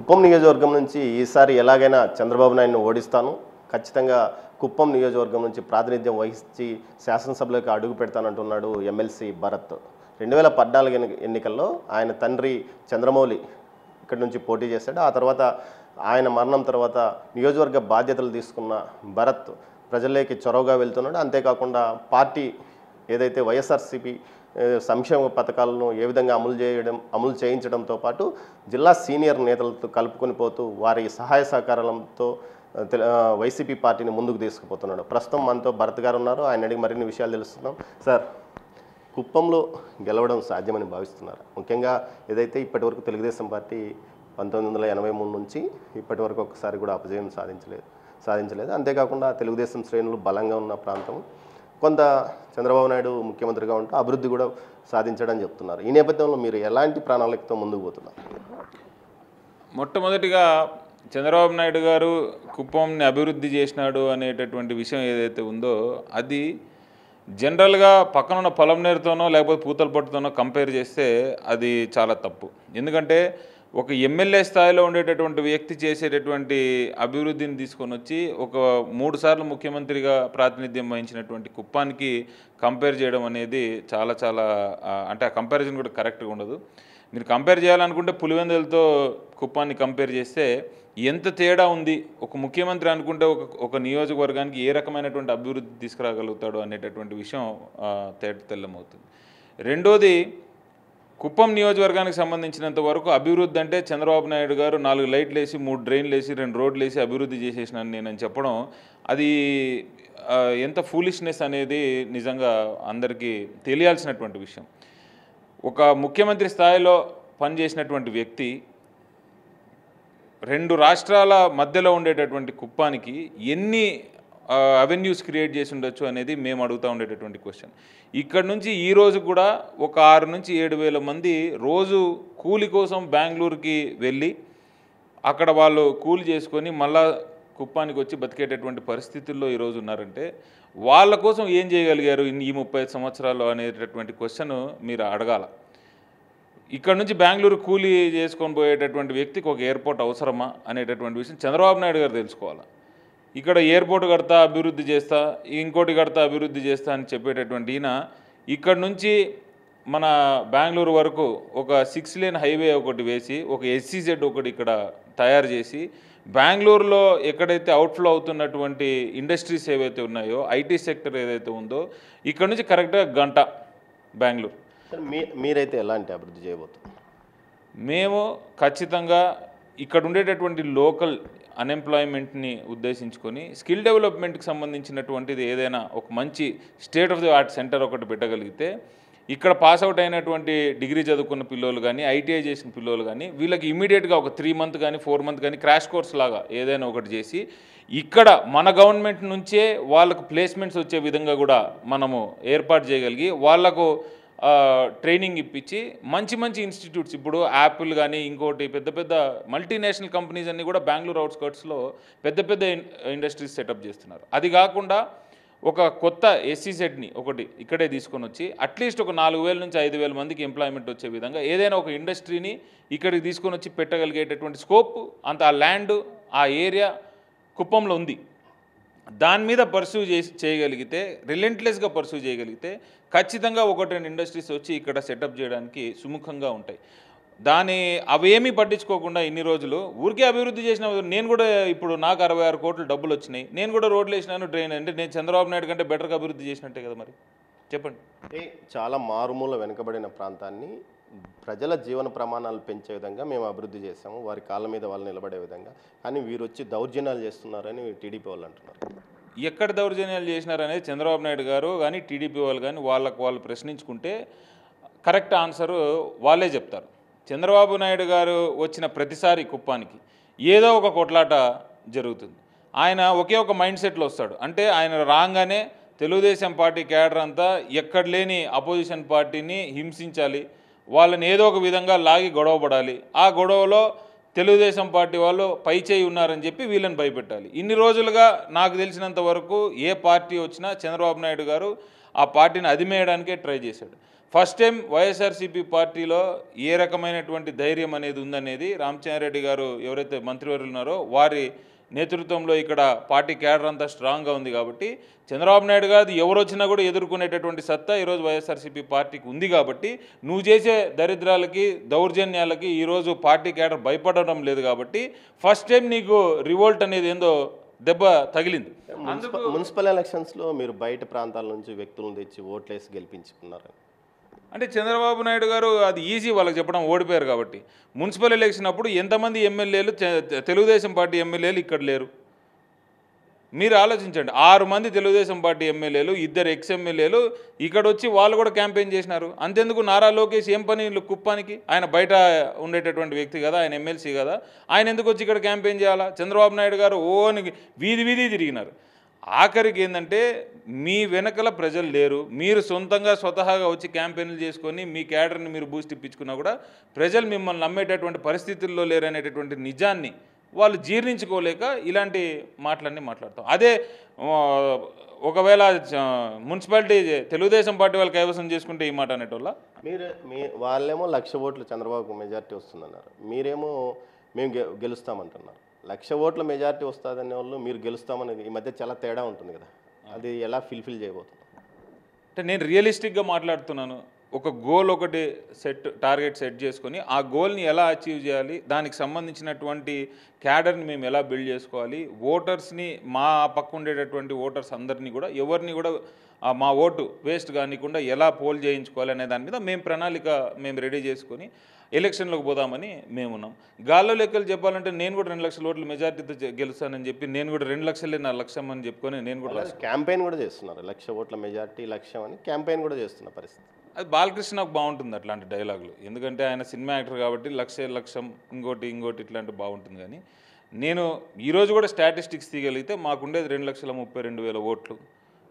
కుప్పం నియోజకవర్గం నుంచి ఈసారి ఎలాగైనా చంద్రబాబు నాయుడును ఓడిస్తాను, ఖచ్చితంగా కుప్పం నియోజకవర్గం నుంచి ప్రాతినిధ్యం వహించి శాసనసభలోకి అడుగు పెడతానంటున్నాడు ఎమ్మెల్సీ భరత్. 2014 ఎన్నికల్లో ఆయన తండ్రి చంద్రమౌళి ఇక్కడి నుంచి పోటీ చేశాడు. ఆ తర్వాత ఆయన మరణం తర్వాత నియోజకవర్గ బాధ్యతలు తీసుకున్న భరత్ ప్రజల్లోకి చొరవగా వెళ్తున్నాడు. అంతేకాకుండా పార్టీ ఏదైతే వైఎస్ఆర్సీపీ సంక్షేమ పథకాలను ఏ విధంగా అమలు చేయించడంతో పాటు జిల్లా సీనియర్ నేతలతో కలుపుకొని పోతూ వారి సహాయ సహకారాలతో వైసీపీ పార్టీని ముందుకు తీసుకుపోతున్నాడు. ప్రస్తుతం మనతో భరత్ గారు ఉన్నారు. ఆయన అడిగి మరిన్ని విషయాలు తెలుస్తున్నాం. సార్, కుప్పంలో గెలవడం సాధ్యమని భావిస్తున్నారు? ముఖ్యంగా ఏదైతే ఇప్పటివరకు తెలుగుదేశం పార్టీ 1983 నుంచి ఇప్పటి వరకు ఒకసారి కూడా అపజయం సాధించలేదు. అంతేకాకుండా తెలుగుదేశం శ్రేణులు బలంగా ఉన్న ప్రాంతం, కొంత చంద్రబాబు నాయుడు ముఖ్యమంత్రిగా ఉంటూ అభివృద్ధి కూడా సాధించడని చెప్తున్నారు. ఈ నేపథ్యంలో మీరు ఎలాంటి ప్రణాళికతో ముందుకు పోతున్నారు? మొట్టమొదటిగా చంద్రబాబు నాయుడు గారు కుప్పంని అభివృద్ధి చేసినాడు అనేటటువంటి విషయం ఏదైతే ఉందో అది జనరల్గా పక్కనున్న పొలంనేరుతోనో లేకపోతే పూతలపట్టుతోనో కంపేర్ చేస్తే అది చాలా తప్పు. ఎందుకంటే ఒక ఎమ్మెల్యే స్థాయిలో ఉండేటటువంటి వ్యక్తి చేసేటటువంటి అభివృద్ధిని తీసుకొని వచ్చి ఒక 3 సార్లు ముఖ్యమంత్రిగా ప్రాతినిధ్యం వహించినటువంటి కుప్పానికి కంపేర్ చేయడం అనేది చాలా అంటే ఆ కంపారిజన్ కూడా కరెక్ట్గా ఉండదు. మీరు కంపేర్ చేయాలనుకుంటే పులివెందులతో కుప్పాన్ని కంపేర్ చేస్తే ఎంత తేడా ఉంది. ఒక ముఖ్యమంత్రి అనుకుంటే ఒక నియోజకవర్గానికి ఏ రకమైనటువంటి అభివృద్ధి తీసుకురాగలుగుతాడు అనేటటువంటి విషయం తెల్లమవుతుంది. రెండోది, కుప్పం నియోజకవర్గానికి సంబంధించినంత వరకు అభివృద్ధి అంటే చంద్రబాబు నాయుడు గారు 4 లైట్లు వేసి 3 డ్రైన్లు వేసి 2 రోడ్లు వేసి అభివృద్ధి చేసేసినాను నేనని చెప్పడం అది ఎంత ఫూలిష్నెస్ అనేది నిజంగా అందరికీ తెలియాల్సినటువంటి విషయం. ఒక ముఖ్యమంత్రి స్థాయిలో పనిచేసినటువంటి వ్యక్తి 2 రాష్ట్రాల మధ్యలో ఉండేటటువంటి కుప్పానికి ఎన్ని అవెన్యూస్ క్రియేట్ చేసి ఉండొచ్చు అనేది మేము అడుగుతూ ఉండేటటువంటి క్వశ్చన్. ఇక్కడ నుంచి ఈరోజు కూడా ఒక 6 నుంచి 7 వేల మంది రోజు కూలి కోసం బెంగళూరుకి వెళ్ళి అక్కడ వాళ్ళు కూలి చేసుకొని మళ్ళా కుప్పానికి వచ్చి బతికేటటువంటి పరిస్థితుల్లో ఈరోజు ఉన్నారంటే వాళ్ళ కోసం ఏం చేయగలిగారు ఈ 35 సంవత్సరాలు అనేటటువంటి క్వశ్చన్ మీరు అడగాల. ఇక్కడ నుంచి బెంగళూరు కూలీ చేసుకొని పోయేటటువంటి వ్యక్తికి ఒక ఎయిర్పోర్ట్ అవసరమా అనేటటువంటి విషయం చంద్రబాబు నాయుడు గారు తెలుసుకోవాలి. ఇక్కడ ఎయిర్పోర్ట్ కడతా అభివృద్ధి చేస్తా, ఇంకోటి కడతా అభివృద్ధి చేస్తా అని చెప్పేటటువంటి ఈయన ఇక్కడ నుంచి మన బెంగళూరు వరకు ఒక 6 లేన్ హైవే ఒకటి వేసి ఒక ఎస్సీజెడ్ ఒకటి ఇక్కడ తయారు చేసి బెంగళూరులో ఎక్కడైతే అవుట్ఫ్లో అవుతున్నటువంటి ఇండస్ట్రీస్ ఏవైతే ఉన్నాయో ఐటీ సెక్టర్ ఏదైతే ఉందో ఇక్కడ నుంచి కరెక్ట్గా గంట బెంగళూరు. మీరైతే ఎలాంటి అభివృద్ధి చేయబోతున్నారు? మేము ఖచ్చితంగా ఇక్కడ ఉండేటటువంటి లోకల్ అన్ఎంప్లాయ్మెంట్ని ఉద్దేశించుకొని స్కిల్ డెవలప్మెంట్కి సంబంధించినటువంటిది ఏదైనా ఒక మంచి state of the art centre ఒకటి పెట్టగలిగితే ఇక్కడ పాస్అవుట్ అయినటువంటి డిగ్రీ చదువుకున్న పిల్లలు కానీ ఐటీఐ చేసిన పిల్లలు కానీ వీళ్ళకి ఇమీడియట్గా ఒక 3 మంత్ కానీ 4 మంత్ కానీ క్రాష్ కోర్స్ లాగా ఏదైనా ఒకటి చేసి ఇక్కడ మన గవర్నమెంట్ నుంచే వాళ్ళకు ప్లేస్మెంట్స్ వచ్చే విధంగా కూడా మనము ఏర్పాటు చేయగలిగి వాళ్లకు ట్రైనింగ్ ఇప్పించి మంచి ఇన్స్టిట్యూట్స్ ఇప్పుడు యాపిల్ కానీ ఇంకోటి పెద్ద మల్టీనేషనల్ కంపెనీస్ అన్నీ కూడా బెంగళూరు అవుట్స్కర్ట్స్లో పెద్ద ఇండస్ట్రీస్ సెటప్ చేస్తున్నారు. అది కాకుండా ఒక కొత్త ఎస్సీజెడ్ని ఒకటి ఇక్కడే తీసుకొని వచ్చి అట్లీస్ట్ ఒక 4,000 నుంచి 5,000 మందికి ఎంప్లాయ్మెంట్ వచ్చే విధంగా ఏదైనా ఒక ఇండస్ట్రీని ఇక్కడికి తీసుకొని వచ్చి పెట్టగలిగేటటువంటి స్కోప్ అంత ఆ ల్యాండ్ ఆ ఏరియా కుప్పంలో ఉంది. దాని మీద పర్సూ చేయగలిగితే రిలెంట్లెస్గా పర్సూ చేయగలిగితే ఖచ్చితంగా 1-2 ఇండస్ట్రీస్ వచ్చి ఇక్కడ సెటప్ చేయడానికి సుముఖంగా ఉంటాయి. అవేమీ పట్టించుకోకుండా ఇన్ని రోజులు ఊరికే అభివృద్ధి చేసిన నేను కూడా ఇప్పుడు నాకు 66 కోట్లు డబ్బులు వచ్చినాయి, నేను కూడా రోడ్లు వేసినాను డ్రైన్ అంటే నేను చంద్రబాబు నాయుడు కంటే బెటర్గా అభివృద్ధి చేసినట్టే కదా. మరి చెప్పండి. చాలా మారుమూల వెనుకబడిన ప్రాంతాన్ని ప్రజల జీవన ప్రమాణాలు పెంచే విధంగా మేము అభివృద్ధి చేసాము, వారి కాళ్ళ మీద వాళ్ళు నిలబడే విధంగా, కానీ వీరు వచ్చి దౌర్జన్యాలు చేస్తున్నారని టీడీపీ వాళ్ళు అంటున్నారు. ఎక్కడ దౌర్జన్యాలు చేసినారనేది చంద్రబాబు నాయుడు గారు కానీ టీడీపీ వాళ్ళు కానీ వాళ్ళు ప్రశ్నించుకుంటే కరెక్ట్ ఆన్సరు వాళ్ళే చెప్తారు. చంద్రబాబు నాయుడు గారు వచ్చిన ప్రతిసారి కుప్పానికి ఏదో ఒక కొట్లాట జరుగుతుంది. ఆయన ఒకే ఒక మైండ్ సెట్లో వస్తాడు. అంటే ఆయన రాగానే తెలుగుదేశం పార్టీ క్యాడర్ అంతా ఎక్కడ లేని అపోజిషన్ పార్టీని హింసించాలి, వాళ్ళని ఏదో ఒక విధంగా లాగి గొడవపడాలి, ఆ గొడవలో తెలుగుదేశం పార్టీ వాళ్ళు పై చేయి ఉన్నారని చెప్పి వీళ్ళని భయపెట్టాలి. ఇన్ని రోజులుగా నాకు తెలిసినంత వరకు ఏ పార్టీ వచ్చినా చంద్రబాబు నాయుడు గారు ఆ పార్టీని అదిమేయడానికే ట్రై చేశాడు. ఫస్ట్ టైం వైఎస్ఆర్సీపీ పార్టీలో ఏ రకమైనటువంటి ధైర్యం అనేది ఉందనేది రామచంద్రారెడ్డి గారు ఎవరైతే మంత్రివర్యులు ఉన్నారో వారి నేతృత్వంలో ఇక్కడ పార్టీ క్యాడర్ అంతా స్ట్రాంగ్గా ఉంది కాబట్టి చంద్రబాబు నాయుడు గారు ఎవరు వచ్చినా కూడా ఎదుర్కొనేటటువంటి సత్తా ఈరోజు వైఎస్ఆర్సీపీ పార్టీకి ఉంది కాబట్టి నువ్వు చేసే దరిద్రాలకి దౌర్జన్యాలకి ఈరోజు పార్టీ క్యాడర్ భయపడడం లేదు కాబట్టి ఫస్ట్ టైం నీకు రివోల్ట్ అనేది ఏందో దెబ్బ తగిలింది. మున్సిపల్ ఎలక్షన్స్లో మీరు బయట ప్రాంతాల నుంచి వ్యక్తులను తెచ్చి ఓట్లేసి గెలిపించుకున్నారు అంటే చంద్రబాబు నాయుడు గారు అది ఈజీ వాళ్ళకి చెప్పడం, ఓడిపోయారు కాబట్టి. మున్సిపల్ ఎలక్షన్ అప్పుడు ఎంతమంది ఎమ్మెల్యేలు తెలుగుదేశం పార్టీ ఎమ్మెల్యేలు ఇక్కడ లేరు మీరు ఆలోచించండి. 6 మంది తెలుగుదేశం పార్టీ ఎమ్మెల్యేలు, 2 ఎక్స్ ఎమ్మెల్యేలు ఇక్కడ వచ్చి వాళ్ళు కూడా క్యాంపెయిన్ చేసినారు. అంతెందుకు నారా లోకేష్ ఏం పని కుప్పానికి, ఆయన బయట ఉండేటటువంటి వ్యక్తి కదా, ఆయన ఎమ్మెల్సీ కదా, ఆయన ఎందుకు వచ్చి ఇక్కడ క్యాంపెయిన్ చేయాలా? చంద్రబాబు నాయుడు గారు ఓనికి వీధి వీధి తిరిగినారు. ఆఖరికి ఏంటంటే మీ వెనకల ప్రజలు లేరు, మీరు స్వతహాగా వచ్చి క్యాంపెయిన్లు చేసుకొని మీ క్యాడర్ని మీరు బూస్ట్ ఇప్పించుకున్నా కూడా ప్రజలు మిమ్మల్ని నమ్మేటటువంటి పరిస్థితుల్లో లేరనేటటువంటి నిజాన్ని వాళ్ళు జీర్ణించుకోలేక ఇలాంటి మాటలన్నీ మాట్లాడతాం. అదే ఒకవేళ మున్సిపాలిటీ తెలుగుదేశం పార్టీ వాళ్ళు కైవసం చేసుకుంటే ఈ మాట అనేటోళ్ళ వాళ్ళేమో 1,00,000 ఓట్లు చంద్రబాబుకు మెజార్టీ వస్తుందన్నారు, మీరేమో మేము గెలుస్తామంటున్నారు. 1,00,000 ఓట్ల మెజార్టీ వస్తుందనే వాళ్ళు మీరు గెలుస్తామని ఈ మధ్య చాలా తేడా ఉంటుంది కదా, అది ఎలా ఫుల్ఫిల్ చేయబోతుంది? అంటే నేను రియలిస్టిక్గా మాట్లాడుతున్నాను. ఒక గోల్ ఒకటి టార్గెట్ సెట్ చేసుకొని ఆ గోల్ని ఎలా అచీవ్ చేయాలి, దానికి సంబంధించినటువంటి క్యాడర్ని మేము ఎలా బిల్డ్ చేసుకోవాలి, ఓటర్స్ని మా పక్క ఉండేటటువంటి ఓటర్స్ అందరినీ కూడా ఎవరిని కూడా మా ఓటు వేస్ట్ కానికుండా ఎలా పోల్ చేయించుకోవాలి అనే దాని మీద మేము రెడీ చేసుకొని ఎలక్షన్లోకి పోదామని మేమున్నాం. గాల్లో లెక్కలు చెప్పాలంటే నేను కూడా 2 లక్షల ఓట్ల మెజార్టీతో గెలుస్తానని చెప్పి నేను కూడా 2 లక్షలే నా లక్ష్యం అని చెప్పుకొని నేను కూడా క్యాంపెయిన్ కూడా చేస్తున్నారు. 1,00,000 ఓట్ల మెజార్టీ లక్ష్యం అని క్యాంపెయిన్ కూడా చేస్తున్న పరిస్థితి. అది బాలకృష్ణకు బాగుంటుంది అట్లాంటి డైలాగులు, ఎందుకంటే ఆయన సినిమా యాక్టర్ కాబట్టి లక్ష్యం ఇంకోటి ఇట్లాంటి బాగుంటుంది. కానీ నేను ఈరోజు కూడా స్టాటిస్టిక్స్ తీయగలిగితే మాకుండేది 2,32,000 ఓట్లు.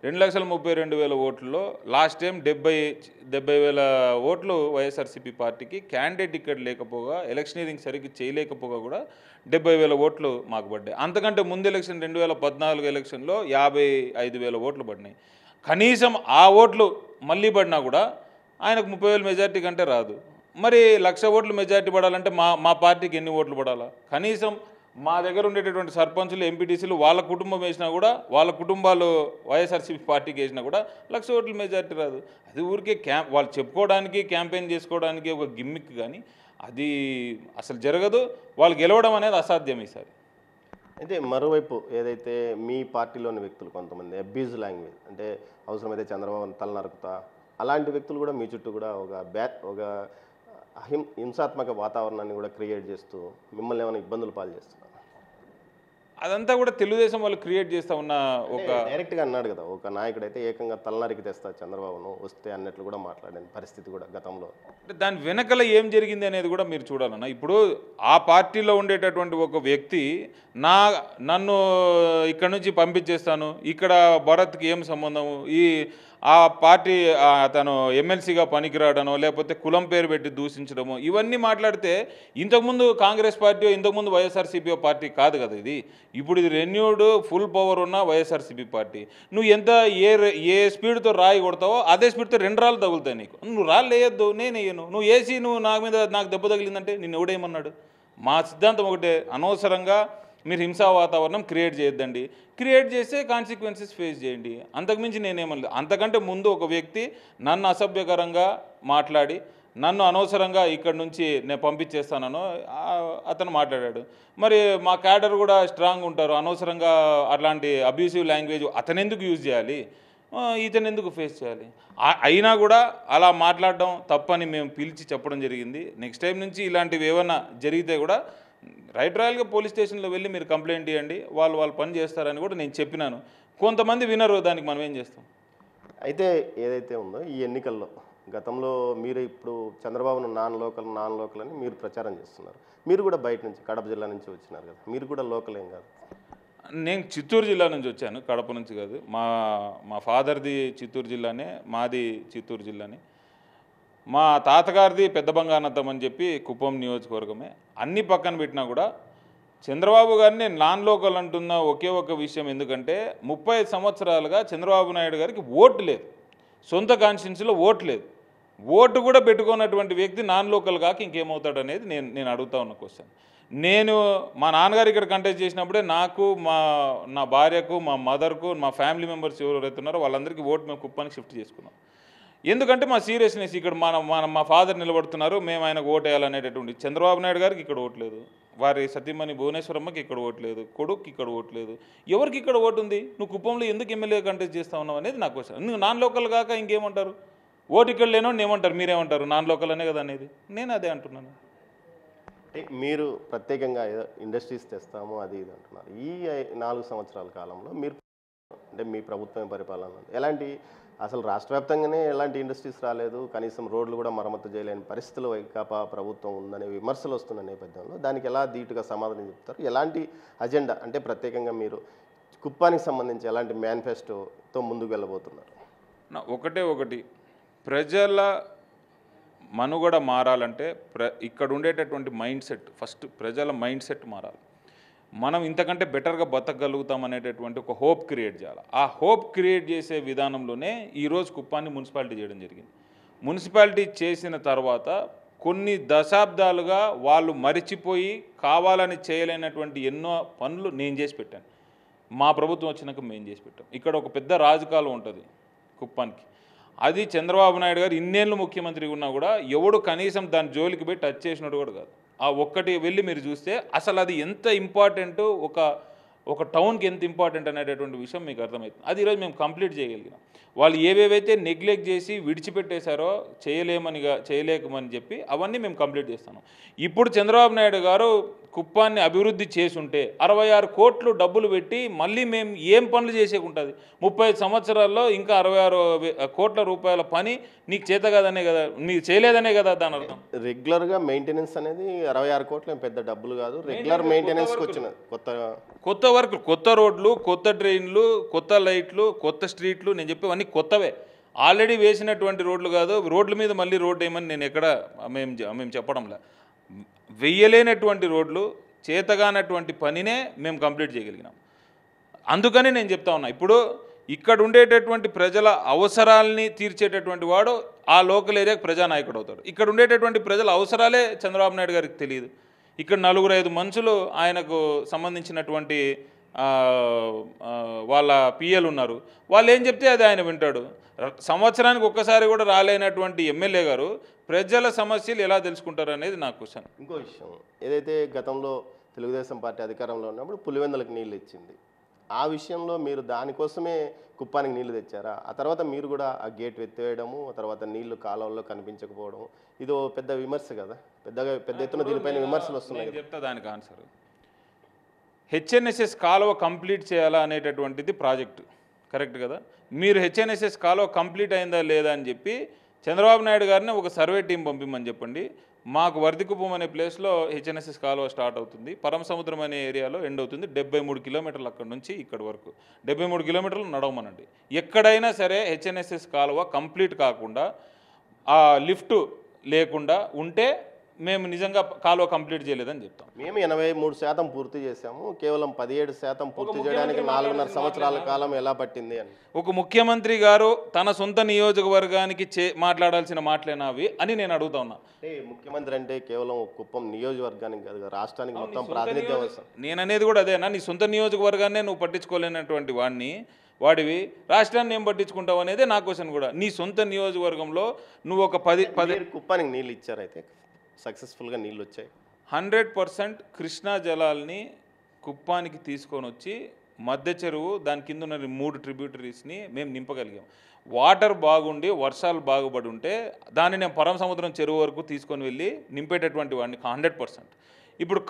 2,32,000 ఓట్లలో లాస్ట్ టైం 70,000 ఓట్లు వైఎస్ఆర్సీపీ పార్టీకి క్యాండిడేట్ ఇక్కడ లేకపోగా ఎలక్షనీరింగ్ సరిగ్గా చేయలేకపోగా కూడా 70,000 ఓట్లు మాకు పడ్డాయి. అంతకంటే ముందు ఎలక్షన్ 2014 ఎలక్షన్లో 55,000 ఓట్లు పడినాయి. కనీసం ఆ ఓట్లు మళ్ళీ పడినా కూడా ఆయనకు 30,000 మెజార్టీ కంటే రాదు. మరి 1,00,000 ఓట్లు మెజార్టీ పడాలంటే మా పార్టీకి ఎన్ని ఓట్లు పడాలా? కనీసం మా దగ్గర ఉండేటటువంటి సర్పంచులు, ఎంపీటీసీలు వాళ్ళ కుటుంబం వేసినా కూడా, వాళ్ళ కుటుంబాలు వైఎస్ఆర్సీపీ పార్టీకి వేసినా కూడా 1,00,000 ఓట్ల మెజార్టీ రాదు. అది ఊరికే వాళ్ళు చెప్పుకోవడానికి క్యాంపెయిన్ చేసుకోవడానికి ఒక గిమ్మిక్, కానీ అది అసలు జరగదు. వాళ్ళు గెలవడం అనేది అసాధ్యం ఈసారి. అయితే మరోవైపు ఏదైతే మీ పార్టీలోని వ్యక్తులు కొంతమంది అబ్యూజ్ లాంగ్వేజ్, అంటే అవసరమైతే చంద్రబాబు తల నరుకుతా, అలాంటి వ్యక్తులు కూడా మీ చుట్టూ కూడా ఒక హింసాత్మక వాతావరణాన్ని కూడా క్రియేట్ చేస్తూ మిమ్మల్ని ఏమైనా ఇబ్బందులు పాలు చేస్తున్నారు? అదంతా కూడా తెలుగుదేశం వాళ్ళు క్రియేట్ చేస్తూ ఉన్న ఒక డైరెక్ట్గా అన్నాడు కదా, ఒక నాయకుడు అయితే ఏకంగా తలనరికి తెస్తా చంద్రబాబును వస్తే అన్నట్లు కూడా మాట్లాడిన పరిస్థితి కూడా గతంలో. అంటే దాని వెనకల ఏం జరిగింది అనేది కూడా మీరు చూడాలన్న. ఇప్పుడు ఆ పార్టీలో ఉండేటటువంటి ఒక వ్యక్తి నన్ను ఇక్కడ నుంచి పంపించేస్తాను, ఇక్కడ భరత్కి ఏం సంబంధము, ఆ పార్టీ తను ఎమ్మెల్సీగా పనికిరాడనో లేకపోతే కులం పేరు పెట్టి దూషించడమో ఇవన్నీ మాట్లాడితే ఇంతకుముందు కాంగ్రెస్ పార్టీ, ఇంతకుముందు వైఎస్ఆర్సీపీ పార్టీ కాదు కదా ఇది. ఇప్పుడు ఇది రెన్యూడ్ ఫుల్ పవర్ ఉన్న వైఎస్ఆర్సీపీ పార్టీ. నువ్వు ఎంత ఏ స్పీడ్తో రాయి కొడతావో అదే స్పీడ్తో 2 రాళ్ళు తగులుతాయి నీకు. నువ్వు రాళ్ళు వేయొద్దు, నేను వేయను. నువ్వు వేసి నాకు దెబ్బ తగిలిందంటే నిన్ను ఎవడేమన్నాడు? మా సిద్ధాంతం ఒకటే, అనవసరంగా మీరు హింసా వాతావరణం క్రియేట్ చేయొద్దండి. క్రియేట్ చేస్తే కాన్సిక్వెన్సెస్ ఫేస్ చేయండి, అంతకుమించి నేనేమనలేదు. అంతకంటే ముందు ఒక వ్యక్తి నన్ను అసభ్యకరంగా మాట్లాడి నన్ను అనవసరంగా ఇక్కడ నుంచి నేను పంపించేస్తానో అతను మాట్లాడాడు. మరి మా క్యాడర్ కూడా స్ట్రాంగ్ ఉంటారు, అనవసరంగా అట్లాంటి అబ్యూసివ్ లాంగ్వేజ్ అతను ఎందుకు యూజ్ చేయాలి, ఇతను ఎందుకు ఫేస్ చేయాలి? అయినా కూడా అలా మాట్లాడడం తప్పని మేము పిలిచి చెప్పడం జరిగింది. నెక్స్ట్ టైం నుంచి ఇలాంటివి ఏమైనా జరిగితే కూడా రాయల్గా పోలీస్ స్టేషన్లో వెళ్ళి మీరు కంప్లైంట్ ఇవ్వండి, వాళ్ళు పని చేస్తారని కూడా నేను చెప్పినాను. కొంతమంది వినరు, దానికి మనం ఏం చేస్తాం? అయితే ఏదైతే ఉందో ఈ ఎన్నికల్లో గతంలో మీరు ఇప్పుడు చంద్రబాబును నాన్ లోకల్ అని మీరు ప్రచారం చేస్తున్నారు. మీరు కూడా బయట నుంచి కడప జిల్లా నుంచి వచ్చినారు కదా, మీరు కూడా లోకల్ ఏం కాదు? నేను చిత్తూరు జిల్లా నుంచి వచ్చాను, కడప నుంచి కాదు. మా ఫాదర్ది చిత్తూరు జిల్లానే, మాది చిత్తూరు జిల్లానే. మా తాతగారిది పెద్ద బంగానతం అని చెప్పి కుప్పం నియోజకవర్గమే. అన్ని పక్కన పెట్టినా కూడా చంద్రబాబు గారిని నాన్ లోకల్ అంటున్న ఒకే ఒక విషయం, ఎందుకంటే 35 సంవత్సరాలుగా చంద్రబాబు నాయుడు గారికి ఓటు లేదు, సొంత కాన్స్టిట్యున్సీలో ఓటు లేదు. ఓటు కూడా పెట్టుకున్నటువంటి వ్యక్తి నాన్ లోకల్ కాక ఇంకేమవుతాడు అనేది నేను అడుగుతా ఉన్న క్వశ్చన్. నేను మా నాన్నగారు ఇక్కడ కంటెస్ట్ చేసినప్పుడే నాకు నా భార్యకు, మా మదర్కు, మా ఫ్యామిలీ మెంబర్స్ ఎవరైతే ఉన్నారో వాళ్ళందరికీ ఓటు మేము కుప్పానికి షిఫ్ట్ చేసుకున్నాం. ఎందుకంటే మా సీరియస్నెస్ ఇక్కడ మా ఫాదర్ నిలబడుతున్నారు, మేము ఆయనకు ఓటు వేయాలనేటటువంటి. చంద్రబాబు నాయుడు గారికి ఇక్కడ ఓటు లేదు, వారి సతీమణి భువనేశ్వరమ్మకి ఇక్కడ ఓటు లేదు, కొడుకు ఇక్కడ ఓటు లేదు, ఎవరికి ఇక్కడ ఓటు ఉంది? నువ్వు కుప్పంలో ఎందుకు ఎమ్మెల్యే కంటెస్ట్ చేస్తా ఉన్నావు అనేది నాకు క్వశ్చన్. నువ్వు నాన్ లోకల్ కాక ఇంకేమంటారు? ఓటు ఇక్కడ లేనో ఏమంటారు? మీరేమంటారు? నాన్ లోకల్ అనే కదా అనేది. నేను అదే అంటున్నాను. మీరు ప్రత్యేకంగా ఏదో ఇండస్ట్రీస్ తెస్తాము అది ఇది అంటున్నారు. ఈ 4 సంవత్సరాల కాలంలో మీరు అంటే మీ ప్రభుత్వం పరిపాలన ఎలాంటి, అసలు రాష్ట్ర వ్యాప్తంగానే ఎలాంటి ఇండస్ట్రీస్ రాలేదు, కనీసం రోడ్లు కూడా మరమ్మతు చేయలేని పరిస్థితులు వైకాపా ప్రభుత్వం ఉందనే విమర్శలు వస్తున్న నేపథ్యంలో దానికి ఎలా ధీటుగా సమాధానం చెప్తారు? ఎలాంటి అజెండా అంటే ప్రత్యేకంగా మీరు కుప్పానికి సంబంధించి ఎలాంటి మేనిఫెస్టోతో ముందుకు వెళ్ళబోతున్నారు? ఒకటి ప్రజల మనుగడ మారాలంటే ఇక్కడ ఉండేటటువంటి మైండ్ సెట్, ఫస్ట్ ప్రజల మైండ్ సెట్ మారాలి. మనం ఇంతకంటే బెటర్గా బతకగలుగుతాం అనేటటువంటి ఒక హోప్ క్రియేట్ చేయాలి. ఆ హోప్ క్రియేట్ చేసే విధానంలోనే ఈరోజు కుప్పాన్ని మున్సిపాలిటీ చేయడం జరిగింది. మున్సిపాలిటీ చేసిన తర్వాత కొన్ని దశాబ్దాలుగా వాళ్ళు మరిచిపోయి కావాలని చేయలేనటువంటి ఎన్నో పనులు నేను చేసి పెట్టాను. మా ప్రభుత్వం వచ్చినాక మేము చేసి పెట్టాం. ఇక్కడ ఒక పెద్ద రాజకాలం ఉంటుంది కుప్పానికి. అది చంద్రబాబు నాయుడు గారు ఇన్నేళ్ళు ముఖ్యమంత్రి ఉన్నా కూడా ఎవడు కనీసం దాని జోలికి పోయి టచ్ చేసినట్టు కూడా కాదు. ఆ ఒక్కటి వెళ్ళి మీరు చూస్తే అసలు అది ఎంత ఇంపార్టెంట్, ఒక టౌన్కి ఎంత ఇంపార్టెంట్ అనేటటువంటి విషయం మీకు అర్థమవుతుంది. అది ఈరోజు మేము కంప్లీట్ చేయగలిగినాం. వాళ్ళు ఏవేవైతే నెగ్లెక్ట్ చేసి విడిచిపెట్టేశారో చేయలేకమని చెప్పి అవన్నీ మేము కంప్లీట్ చేస్తాము. ఇప్పుడు చంద్రబాబు నాయుడు గారు కుప్పాన్ని అభివృద్ధి చేసుంటే 66 కోట్లు డబ్బులు పెట్టి మళ్ళీ మేము ఏం పనులు చేసేకుంటుంది? 35 సంవత్సరాల్లో ఇంకా 66 కోట్ల రూపాయల పని నీకు చేత కదనే కదా, నీకు చేయలేదనే కదా దాని అర్థం. రెగ్యులర్గా మెయింటెనెన్స్ అనేది 66 కోట్లు పెద్ద డబ్బులు కాదు. రెగ్యులర్ మెయింటెనెన్స్కి వచ్చిన కొత్త వర్క్, కొత్త రోడ్లు, కొత్త ట్రైన్లు, కొత్త లైట్లు, కొత్త స్ట్రీట్లు, నేను చెప్పేవన్నీ కొత్తవే. ఆల్రెడీ వేసినటువంటి రోడ్లు కాదు. రోడ్ల మీద మళ్ళీ రోడ్డు వేయమని నేను ఎక్కడ మేము చెప్పడంలే. వెయ్యలేనటువంటి రోడ్లు, చేతగానటువంటి పనినే మేము కంప్లీట్ చేయగలిగినాం. అందుకని నేను చెప్తా ఉన్నా, ఇప్పుడు ఇక్కడ ఉండేటటువంటి ప్రజల అవసరాలని తీర్చేటటువంటి వాడు ఆ లోకల్ ఏరియాకి ప్రజానాయకుడు అవుతాడు. ఇక్కడ ఉండేటటువంటి ప్రజల అవసరాలే చంద్రబాబు నాయుడు గారికి తెలియదు. ఇక్కడ 4-5 మనుషులు ఆయనకు సంబంధించినటువంటి వాళ్ళ పిఎలు ఉన్నారు. వాళ్ళు ఏం చెప్తే అది ఆయన వింటాడు. సంవత్సరానికి ఒక్కసారి కూడా రాలేనటువంటి ఎమ్మెల్యే గారు ప్రజల సమస్యలు ఎలా తెలుసుకుంటారు అనేది నా క్వశ్చన్. ఇంకో విషయం, ఏదైతే గతంలో తెలుగుదేశం పార్టీ అధికారంలో ఉన్నప్పుడు పులివెందులకు నీళ్ళు ఇచ్చింది, ఆ విషయంలో మీరు దానికోసమే కుప్పానికి నీళ్లు తెచ్చారా? ఆ తర్వాత మీరు కూడా ఆ గేట్ ఎత్తివేయడము, ఆ తర్వాత నీళ్లు కాలువల్లో కనిపించకపోవడం, ఇది పెద్ద విమర్శ కదా, పెద్ద ఎత్తున దీనిపైన విమర్శలు వస్తున్నాయి. చెప్తా దానికి ఆన్సర్. హెచ్ఎన్ఎస్ఎస్ కాలువ కంప్లీట్ చేయాలా అనేటటువంటిది ప్రాజెక్టు, కరెక్ట్ కదా? మీరు హెచ్ఎన్ఎస్ఎస్ కాలువ కంప్లీట్ అయిందా లేదా అని చెప్పి చంద్రబాబు నాయుడు గారిని ఒక సర్వే టీం పంపిమని చెప్పండి. మాకు వర్దికుప్పం అనే ప్లేస్లో హెచ్ఎన్ఎస్ఎస్ కాలువ స్టార్ట్ అవుతుంది, పరమ సముద్రం అనే ఏరియాలో ఎండ్ అవుతుంది. 73 కిలోమీటర్లు అక్కడి నుంచి ఇక్కడి వరకు 73 కిలోమీటర్లు నడవమనండి. ఎక్కడైనా సరే హెచ్ఎన్ఎస్ఎస్ కాలువ కంప్లీట్ కాకుండా ఆ లిఫ్ట్ లేకుండా ఉంటే మేము నిజంగా కాలువ కంప్లీట్ చేయలేదని చెప్తాం. మేము 83% పూర్తి చేశాము, కేవలం 17% పూర్తి చేయడానికి 4.5 సంవత్సరాల కాలం ఎలా పట్టింది అని ఒక ముఖ్యమంత్రి గారు తన సొంత నియోజకవర్గానికి మాట్లాడాల్సిన మాటలేనా అవి అని నేను అడుగుతా ఉన్నా. ముఖ్యమంత్రి అంటే కేవలం కుప్పం నియోజకవర్గానికి కాదు, రాష్ట్రానికి మొత్తం ప్రాతినిధ్యం. నేను అనేది కూడా అదేనా, నీ సొంత నియోజకవర్గాన్నే నువ్వు పట్టించుకోలేనటువంటి వాడివి రాష్ట్రాన్ని ఏం పట్టించుకుంటావు అనేదే నా క్వశ్చన్ కూడా. నీ సొంత నియోజకవర్గంలో నువ్వు ఒక 10 కుప్పానికి నీళ్ళు ఇచ్చారైతే సక్సెస్ఫుల్గా నీళ్ళు వచ్చాయి. 100% కృష్ణా జలాల్ని కుప్పానికి తీసుకొని వచ్చి మధ్య చెరువు దాని కింద ఉన్న 3 ట్రిబ్యూటరీస్ని మేము నింపగలిగాం. వాటర్ బాగుండి వర్షాలు బాగుపడి ఉంటే దాన్ని నేను పరమ సముద్రం చెరువు వరకు తీసుకొని వెళ్ళి నింపేటటువంటి వాడిని 100%. ఇప్పుడు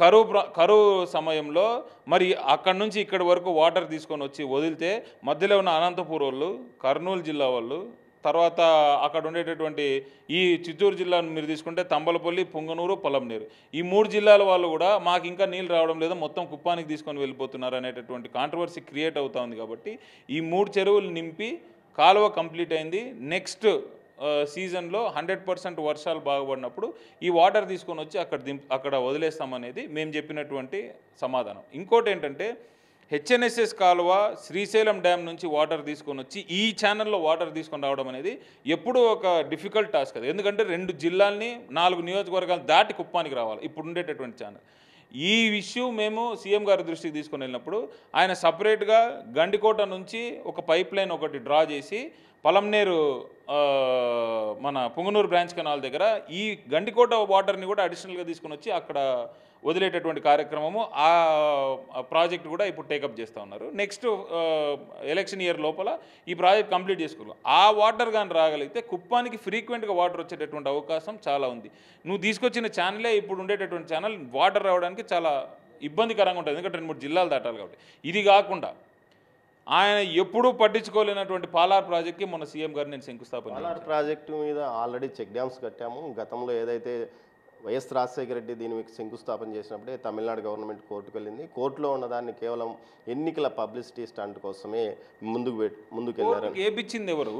కరువు సమయంలో మరి అక్కడి నుంచి ఇక్కడి వరకు వాటర్ తీసుకొని వచ్చి వదిలితే మధ్యలో ఉన్న అనంతపూర్ వాళ్ళు, కర్నూలు జిల్లా వాళ్ళు, తర్వాత అక్కడ ఉండేటటువంటి ఈ చిత్తూరు జిల్లాను మీరు తీసుకుంటే తంబలపల్లి, పొంగనూరు, పొలంనేరు, ఈ 3 జిల్లాల వాళ్ళు కూడా మాకు ఇంకా నీళ్ళు రావడం లేదు, మొత్తం కుప్పానికి తీసుకొని వెళ్ళిపోతున్నారు అనేటటువంటి కాంట్రవర్సీ క్రియేట్ అవుతా ఉంది. కాబట్టి ఈ 3 చెరువులు నింపి కాలువ కంప్లీట్ అయింది. నెక్స్ట్ సీజన్లో 100% వర్షాలు బాగుపడినప్పుడు ఈ వాటర్ తీసుకొని వచ్చి అక్కడ వదిలేస్తామనేది మేము చెప్పినటువంటి సమాధానం. ఇంకోటి ఏంటంటే హెచ్ఎన్ఎస్ఎస్ కాలువ శ్రీశైలం డ్యామ్ నుంచి వాటర్ తీసుకొని వచ్చి ఈ ఛానల్లో వాటర్ తీసుకొని రావడం అనేది ఎప్పుడూ ఒక డిఫికల్ట్ టాస్క్ అది. ఎందుకంటే 2 జిల్లాల్ని 4 నియోజకవర్గాలు దాటి కుప్పానికి రావాలి ఇప్పుడు ఉండేటటువంటి ఛానల్. ఈ ఇష్యూ మేము సీఎం గారి దృష్టికి తీసుకొని వెళ్ళినప్పుడు ఆయన సపరేట్గా గండికోట నుంచి ఒక పైప్ లైన్ ఒకటి డ్రా చేసి పలంనేరు మన పుంగనూరు బ్రాంచ్ కెనాల్ దగ్గర ఈ గండికోట వాటర్ని కూడా అడిషనల్గా తీసుకొని వచ్చి అక్కడ వదిలేటటువంటి కార్యక్రమము ఆ ప్రాజెక్ట్ కూడా ఇప్పుడు టేకప్ చేస్తూ ఉన్నారు. నెక్స్ట్ ఎలక్షన్ ఇయర్ లోపల ఈ ప్రాజెక్ట్ కంప్లీట్ చేసుకోవాలి. ఆ వాటర్ కానీ రాగలిగితే కుప్పానికి ఫ్రీక్వెంట్గా వాటర్ వచ్చేటటువంటి అవకాశం చాలా ఉంది. నువ్వు తీసుకొచ్చిన ఛానలే ఇప్పుడు ఉండేటటువంటి ఛానల్ వాటర్ రావడానికి చాలా ఇబ్బందికరంగా ఉంటుంది, ఎందుకంటే 2-3 జిల్లాలు దాటాలి కాబట్టి. ఇది కాకుండా ఆయన ఎప్పుడూ పట్టించుకోలేనటువంటి పాలార్ ప్రాజెక్ట్కి మన సీఎం గారు నేను శంకుస్థాపన. పాలార్ ప్రాజెక్టు మీద ఆల్రెడీ చెక్ డ్యామ్స్ కట్టాము. గతంలో ఏదైతే వైఎస్ రాజశేఖర రెడ్డి దీని మీకు శంకుస్థాపన చేసినప్పుడే తమిళనాడు గవర్నమెంట్ కోర్టుకు వెళ్ళింది. కోర్టులో ఉన్నదాన్ని కేవలం ఎన్నికల పబ్లిసిటీ స్టంట్ కోసమే ముందుకు వెళ్ళారు. ఏపిచ్చింది ఎవరు?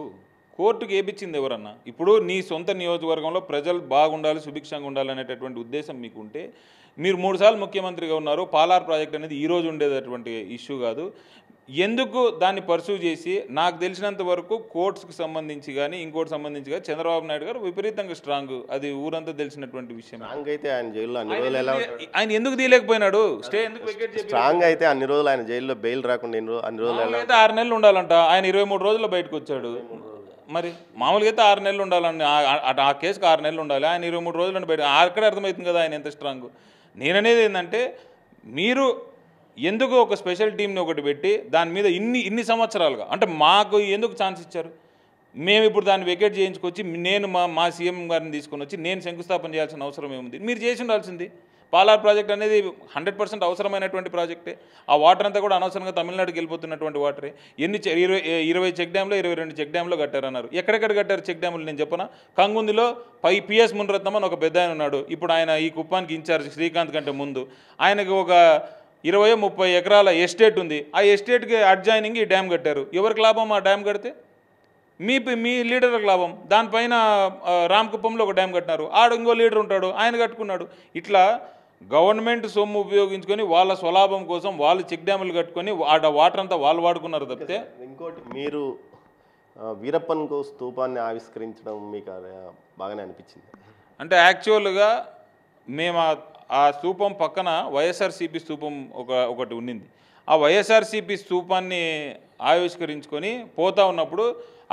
కోర్టుకు ఏపిచ్చింది ఎవరన్నా? ఇప్పుడు నీ సొంత నియోజకవర్గంలో ప్రజలు బాగుండాలి, సుభిక్షంగా ఉండాలి అనేటటువంటి ఉద్దేశం మీకుంటే మీరు 3 సార్లు ముఖ్యమంత్రిగా ఉన్నారు. పాలార్ ప్రాజెక్ట్ అనేది ఈరోజు ఉండేటటువంటి ఇష్యూ కాదు. ఎందుకు దాన్ని పర్సూ చేసి నాకు తెలిసినంత వరకు కోర్ట్స్కి సంబంధించి కానీ ఇంకోటి సంబంధించి కానీ చంద్రబాబు నాయుడు గారు విపరీతంగా స్ట్రాంగ్, అది ఊరంతా తెలిసినటువంటి విషయం. అయితే ఆయన జైల్లో అన్ని రోజులు ఎలా ఆయన ఎందుకు తీయలేకపోయినాడు? స్టే ఎందుకు వెకేట్ చేసి స్ట్రాంగ్ అయితే అన్ని రోజులు ఆయన జైల్లో బెయిల్ రాకుండా అన్ని రోజులు అయితే 6 నెలలు ఉండాలంట. ఆయన 23 రోజుల్లో బయటకు వచ్చాడు. మరి మామూలుగా అయితే 6 నెలలు ఉండాలండి. ఆ కేసుకి 6 నెలలు ఉండాలి. ఆయన 23 రోజులు బయట అక్కడే అర్థమవుతుంది కదా ఆయన ఎంత స్ట్రాంగ్. నేననేది ఏంటంటే మీరు ఎందుకు ఒక స్పెషల్ టీంని ఒకటి పెట్టి దాని మీద ఇన్ని సంవత్సరాలుగా అంటే మాకు ఎందుకు ఛాన్స్ ఇచ్చారు? మేము ఇప్పుడు దాన్ని వెకేట్ చేయించుకొచ్చి నేను మా సీఎం గారిని తీసుకొని వచ్చి నేను శంకుస్థాపన చేయాల్సిన అవసరం ఏముంది? మీరు చేసి ఉండాల్సింది. పాలార్ ప్రాజెక్ట్ అనేది 100% అవసరమైనటువంటి ప్రాజెక్టే. ఆ వాటర్ అంతా కూడా అనవసరంగా తమిళనాడుకి వెళ్ళిపోతున్నటువంటి వాటరే. 20 చెక్ డ్యామ్లో 22 చెక్ డ్యామ్లో కట్టారన్నారు. ఎక్కడెక్కడ కట్టారు చెక్ డ్యాములు నేను చెప్పనా? కంగుందిలో పిఎస్ మునరత్నం అని ఒక పెద్ద ఆయన ఉన్నాడు. ఇప్పుడు ఆయన ఈ కుప్పానికి ఇన్ఛార్జ్ శ్రీకాంత్ కంటే ముందు ఆయనకు ఒక 20-30 ఎకరాల ఎస్టేట్ ఉంది. ఆ ఎస్టేట్కి అడ్జాయినింగ్ ఈ డ్యామ్ కట్టారు. ఎవరికి లాభం ఆ డ్యామ్ కడితే? మీ లీడర్కి లాభం. దానిపైన రామకుప్పంలో ఒక డ్యామ్ కట్టినారు. ఆడు ఇంకో లీడర్ ఉంటాడు, ఆయన కట్టుకున్నాడు. ఇట్లా గవర్నమెంట్ సొమ్ము ఉపయోగించుకొని వాళ్ళ స్వలాభం కోసం వాళ్ళు చెక్ డ్యాములు కట్టుకొని ఆడ వాటర్ అంతా వాళ్ళు వాడుకున్నారు తప్పితే. ఇంకోటి మీరు వీరప్పన్కు స్తూపాన్ని ఆవిష్కరించడం మీకు బాగానే అనిపించింది. అంటే యాక్చువల్గా మేము ఆ స్తూపం పక్కన వైఎస్ఆర్సీపీ స్తూపం ఒకటి ఉండింది. ఆ వైఎస్ఆర్సీపీ స్తూపాన్ని ఆవిష్కరించుకొని పోతా ఉన్నప్పుడు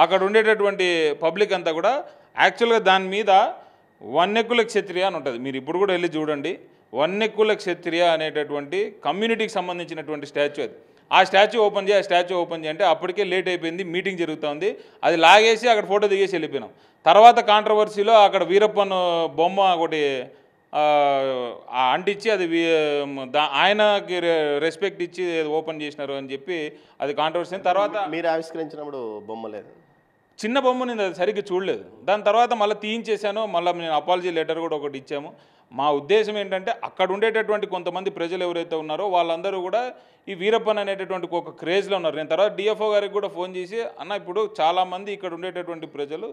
అక్కడ ఉండేటటువంటి పబ్లిక్ అంతా కూడా యాక్చువల్గా దాని మీద వన్నెక్కుల క్షత్రియ అని ఉంటుంది. మీరు ఇప్పుడు కూడా వెళ్ళి చూడండి. వన్నెక్కుల క్షత్రియ అనేటటువంటి కమ్యూనిటీకి సంబంధించినటువంటి స్టాచ్యూ అది. ఆ స్టాచ్యూ ఓపెన్ చేయి అంటే అప్పటికే లేట్ అయిపోయింది, మీటింగ్ జరుగుతుంది. అది లాగేసి అక్కడ ఫోటో దిగేసి వెళ్ళిపోయినాం. తర్వాత కాంట్రవర్సీలో అక్కడ వీరప్పన్ బొమ్మ ఒకటి అంటించి అది ఆయనకి రెస్పెక్ట్ ఇచ్చి ఓపెన్ చేసినారు అని చెప్పి అది కాంట్రవర్సీ. తర్వాత మీరు ఆవిష్కరించినప్పుడు బొమ్మ లేదు, చిన్న బొమ్మ నేను అది సరిగ్గా చూడలేదు. దాని తర్వాత మళ్ళీ తీయించేశాను. మళ్ళీ నేను అపాలజీ లెటర్ కూడా ఒకటి ఇచ్చాము. మా ఉద్దేశం ఏంటంటే అక్కడ ఉండేటటువంటి కొంతమంది ప్రజలు ఎవరైతే ఉన్నారో వాళ్ళందరూ కూడా ఈ వీరప్పన్ అనేటటువంటి ఒక క్రేజ్లో ఉన్నారు. నేను తర్వాత డిఎఫ్ఓ గారికి కూడా ఫోన్ చేసి అన్న ఇప్పుడు చాలామంది ఇక్కడ ఉండేటటువంటి ప్రజలు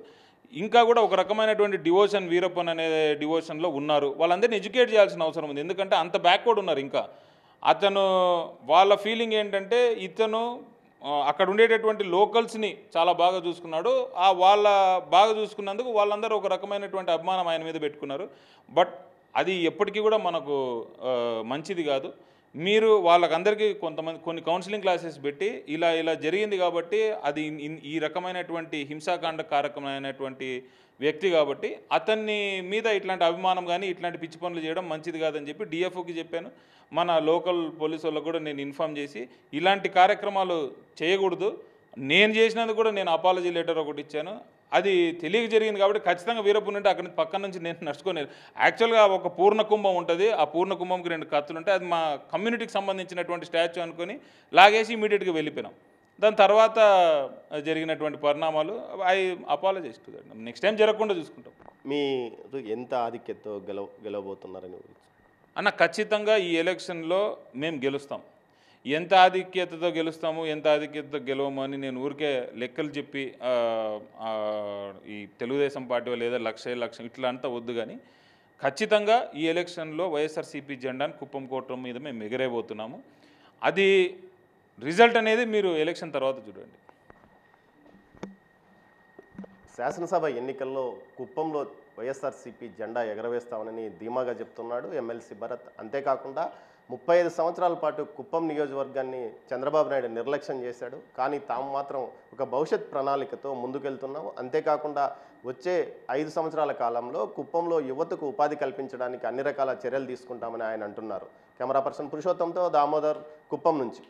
ఇంకా కూడా ఒక రకమైనటువంటి డివోషన్ వీరప్పన్ అనే డివోషన్లో ఉన్నారు. వాళ్ళందరినీ ఎడ్యుకేట్ చేయాల్సిన అవసరం ఉంది. ఎందుకంటే అంత బ్యాక్వర్డ్ ఉన్నారు. ఇంకా అతను వాళ్ళ ఫీలింగ్ ఏంటంటే ఇతను అక్కడ ఉండేటటువంటి లోకల్స్ని చాలా బాగా చూసుకున్నాడు. వాళ్ళ బాగా చూసుకున్నందుకు వాళ్ళందరూ ఒక రకమైనటువంటి అభిమానం ఆయన మీద పెట్టుకున్నారు. బట్ అది ఎప్పటికీ కూడా మనకు మంచిది కాదు. మీరు వాళ్ళకందరికీ కొన్ని కౌన్సిలింగ్ క్లాసెస్ పెట్టి ఇలా జరిగింది కాబట్టి అది ఈ రకమైనటువంటి హింసాకాండ కారకమైనటువంటి వ్యక్తి కాబట్టి అతన్ని మీద ఇట్లాంటి అభిమానం కానీ ఇట్లాంటి పిచ్చి పనులు చేయడం మంచిది కాదని చెప్పి డిఎఫ్ఓకి చెప్పాను. మన లోకల్ పోలీసు వాళ్ళకు కూడా నేను ఇన్ఫామ్ చేసి ఇలాంటి కార్యక్రమాలు చేయకూడదు, నేను చేసినందుకు కూడా నేను అపాలజీ లెటర్ ఒకటి ఇచ్చాను. అది తెలియక జరిగింది కాబట్టి ఖచ్చితంగా వీరప్పన్ ఉంటే అక్కడి నుంచి పక్కన నుంచి నేను నడుచుకొని యాక్చువల్గా ఒక పూర్ణ కుంభం ఉంటుంది. ఆ పూర్ణ కుంభంకి 2 కత్తులు ఉంటాయి. అది మా కమ్యూనిటీకి సంబంధించినటువంటి స్టాచ్యూ అనుకొని లాగేసి ఇమీడియట్గా వెళ్ళిపోయినాం. దాని తర్వాత జరిగినటువంటి పరిణామాలు I apologize to that. Next time జరగకుండా చూసుకుంటాం. మీరు ఎంత ఆధిక్యతతో గెలవబోతున్నారని అన్న ఖచ్చితంగా ఈ ఎలక్షన్లో మేము గెలుస్తాం. ఎంత ఆధిక్యతతో గెలుస్తాము ఎంత ఆధిక్యతతో గెలవము అని నేను ఊరికే లెక్కలు చెప్పి ఈ తెలుగుదేశం పార్టీ లేదా లక్ష ఇట్లా అంతా వద్దు. కానీ ఖచ్చితంగా ఈ ఎలక్షన్లో వైఎస్ఆర్సీపీ జెండాను కుప్పం కోట మీద మేము ఎగరేయబోతున్నాము. అది రిజల్ట్ అనేది మీరు ఎలక్షన్ తర్వాత చూడండి. శాసనసభ ఎన్నికల్లో కుప్పంలో వైఎస్ఆర్సీపీ జెండా ఎగరవేస్తామని ధీమాగా చెప్తున్నాడు ఎమ్మెల్సీ భరత్. అంతేకాకుండా 35 సంవత్సరాల పాటు కుప్పం నియోజకవర్గాన్ని చంద్రబాబు నాయుడు నిర్లక్ష్యం చేశాడు. కానీ తాము మాత్రం ఒక భవిష్యత్ ప్రణాళికతో ముందుకెళ్తున్నాము. అంతేకాకుండా వచ్చే 5 సంవత్సరాల కాలంలో కుప్పంలో యువతకు ఉపాధి కల్పించడానికి అన్ని రకాల చర్యలు తీసుకుంటామని ఆయన అంటున్నారు. కెమెరా పర్సన్ పురుషోత్తంతో దామోదర్, కుప్పం నుంచి.